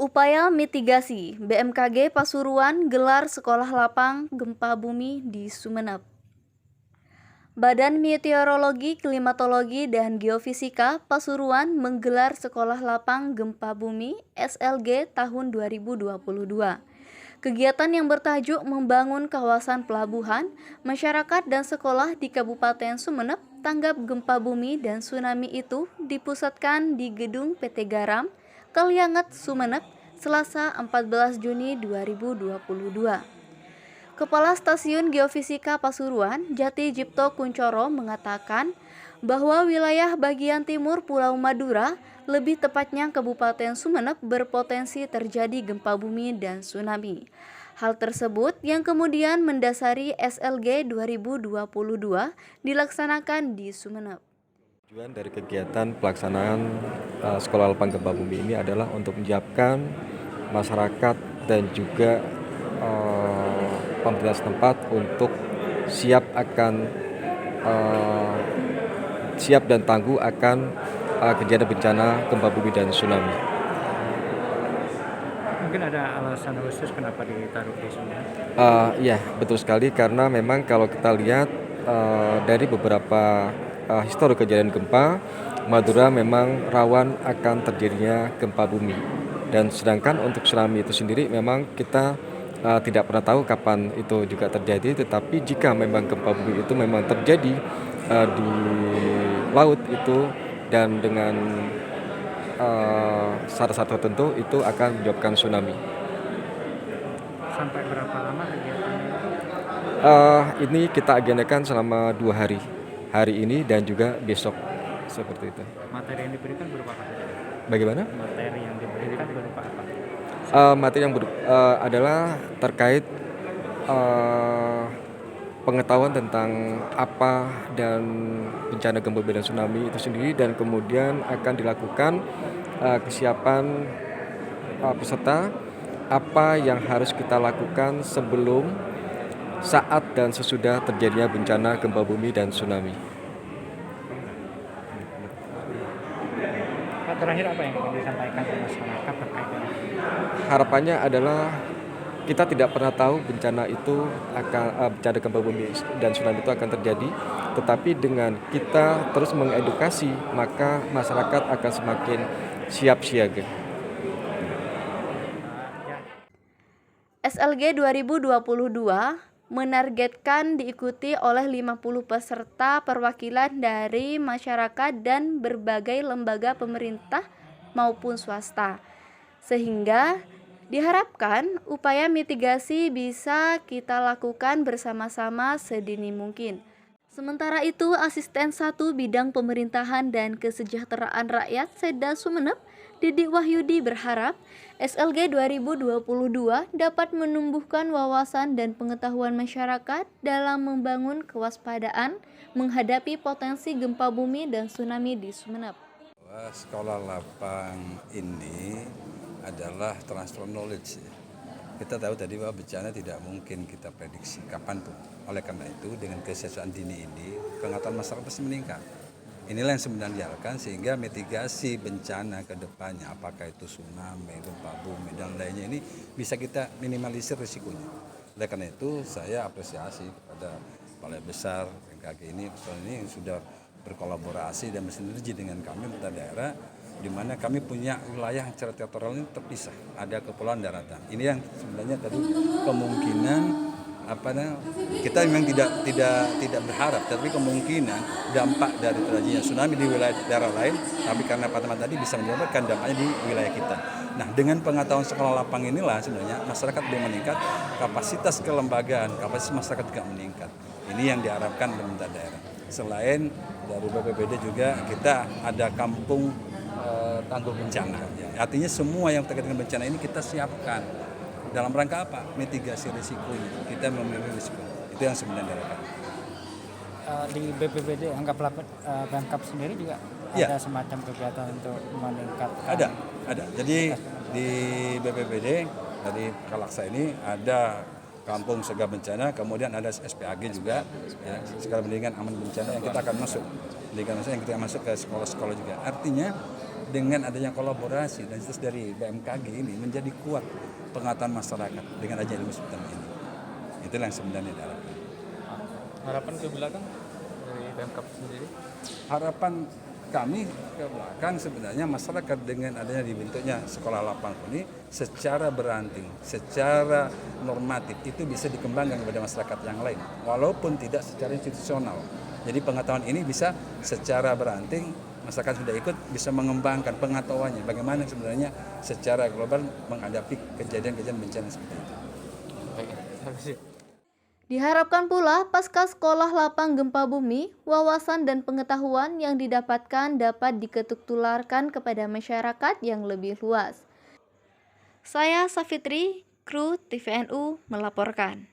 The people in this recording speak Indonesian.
Upaya mitigasi BMKG Pasuruan gelar sekolah lapang gempa bumi di Sumeneb. Badan Meteorologi, Klimatologi, dan Geofisika Pasuruan menggelar sekolah lapang gempa bumi (SLG) tahun 2022. Kegiatan yang bertajuk membangun kawasan pelabuhan, masyarakat dan sekolah di Kabupaten Sumeneb tanggap gempa bumi dan tsunami itu dipusatkan di Gedung PT Garam, Kalianget, Sumeneb, Selasa 14 Juni 2022. Kepala Stasiun Geofisika Pasuruan, Jati Jipto Kuncoro mengatakan bahwa wilayah bagian timur Pulau Madura, lebih tepatnya Kabupaten Sumeneb, berpotensi terjadi gempa bumi dan tsunami. Hal tersebut yang kemudian mendasari SLG 2022 dilaksanakan di Sumeneb. Tujuan dari kegiatan pelaksanaan sekolah lapang gempa bumi ini adalah untuk menyiapkan masyarakat dan juga pemerintah setempat untuk siap dan tangguh akan kejadian bencana gempa bumi dan tsunami. Mungkin ada alasan khusus kenapa ditaruh di sini? Iya, betul sekali, karena memang kalau kita lihat dari beberapa histori kejadian gempa, Madura memang rawan akan terjadinya gempa bumi. Dan sedangkan untuk tsunami itu sendiri memang kita tidak pernah tahu kapan itu juga terjadi, tetapi jika memang gempa bumi itu memang terjadi di laut itu dan dengan syarat-syarat tertentu, itu akan menyebabkan tsunami. Sampai berapa lama kegiatannya? Ini kita agendakan selama 2 hari, hari ini dan juga besok, seperti itu. Materi yang diberikan berupa apa? Bagaimana? Materi yang diberikan berupa apa? Materi yang adalah terkait pengetahuan tentang apa dan bencana gempa bumi dan tsunami itu sendiri, dan kemudian akan dilakukan kesiapan peserta, apa yang harus kita lakukan sebelum, saat, dan sesudah terjadinya bencana gempa bumi dan tsunami. Pak, terakhir apa yang ingin disampaikan ke masyarakat terkait dengan Harapannya adalah kita tidak pernah tahu bencana itu bencana gempa bumi dan tsunami itu akan terjadi, tetapi dengan kita terus mengedukasi, maka masyarakat akan semakin siap siaga. SLG 2022 menargetkan diikuti oleh 50 peserta perwakilan dari masyarakat dan berbagai lembaga pemerintah maupun swasta. Sehingga diharapkan upaya mitigasi bisa kita lakukan bersama-sama sedini mungkin. Sementara itu, Asisten 1 Bidang Pemerintahan dan Kesejahteraan Rakyat Seda Sumeneb, Didi Wahyudi, berharap SLG 2022 dapat menumbuhkan wawasan dan pengetahuan masyarakat dalam membangun kewaspadaan menghadapi potensi gempa bumi dan tsunami di Sumeneb. Sekolah lapang ini adalah transfer knowledge. Kita tahu tadi bahwa bencana tidak mungkin kita prediksi kapanpun. Oleh karena itu, dengan kesiapsiagaan dini ini, pengetahuan masyarakat pasti meningkat. Inilah yang sebenarnya diharapkan, sehingga mitigasi bencana ke depannya, apakah itu tsunami, gempa bumi, dan lainnya, ini bisa kita minimalisir risikonya. Oleh karena itu, saya apresiasi kepada Balai Besar BMKG ini yang sudah berkolaborasi dan bersinergi dengan kami pemerintah daerah, di mana kami punya wilayah secara teritorial ini terpisah, ada kepulauan daratan. Ini yang sebenarnya tadi kemungkinan kita memang tidak berharap, tapi kemungkinan dampak dari terjadinya tsunami di wilayah daerah lain, tapi karena Pak tadi bisa menyebabkan dampaknya di wilayah kita. Nah, dengan pengetahuan sekolah lapang inilah sebenarnya masyarakat belum meningkat, kapasitas kelembagaan, kapasitas masyarakat juga meningkat. Ini yang diharapkan pemerintah daerah. Selain dari BPBD juga kita ada kampung tangguh bencana. Artinya semua yang terkait dengan bencana ini kita siapkan. Dalam rangka apa? Mitigasi risikonya. Kita memilih risiko. Itu yang sebenarnya diharapkan. Di BPBD anggaplah Pemkab sendiri juga ada semacam kegiatan untuk meningkatkan. Ada. Jadi di BPBD dari Kalaksa ini ada kampung segala bencana, kemudian ada SPAG juga, ya, sekolah pendidikan aman bencana yang kita akan masuk, yang kita masuk ke sekolah-sekolah juga. Artinya dengan adanya kolaborasi dan terus dari BMKG ini menjadi kuat pengetahuan masyarakat dengan adanya ilmu seperti ini. Itulah yang sebenarnya diharapkan. Harapan ke belakang dari Pemkab sendiri? Harapan kami ke belakang sebenarnya masyarakat dengan adanya dibentuknya sekolah lapang ini secara beranting, secara normatif itu bisa dikembangkan kepada masyarakat yang lain walaupun tidak secara institusional. Jadi pengetahuan ini bisa secara beranting, masyarakat sudah ikut bisa mengembangkan pengetahuannya bagaimana sebenarnya secara global menghadapi kejadian-kejadian bencana seperti itu. Baik, terima kasih. Diharapkan pula pasca sekolah lapang gempa bumi, wawasan dan pengetahuan yang didapatkan dapat diketuk tularkan kepada masyarakat yang lebih luas. Saya Safitri, kru TVNU melaporkan.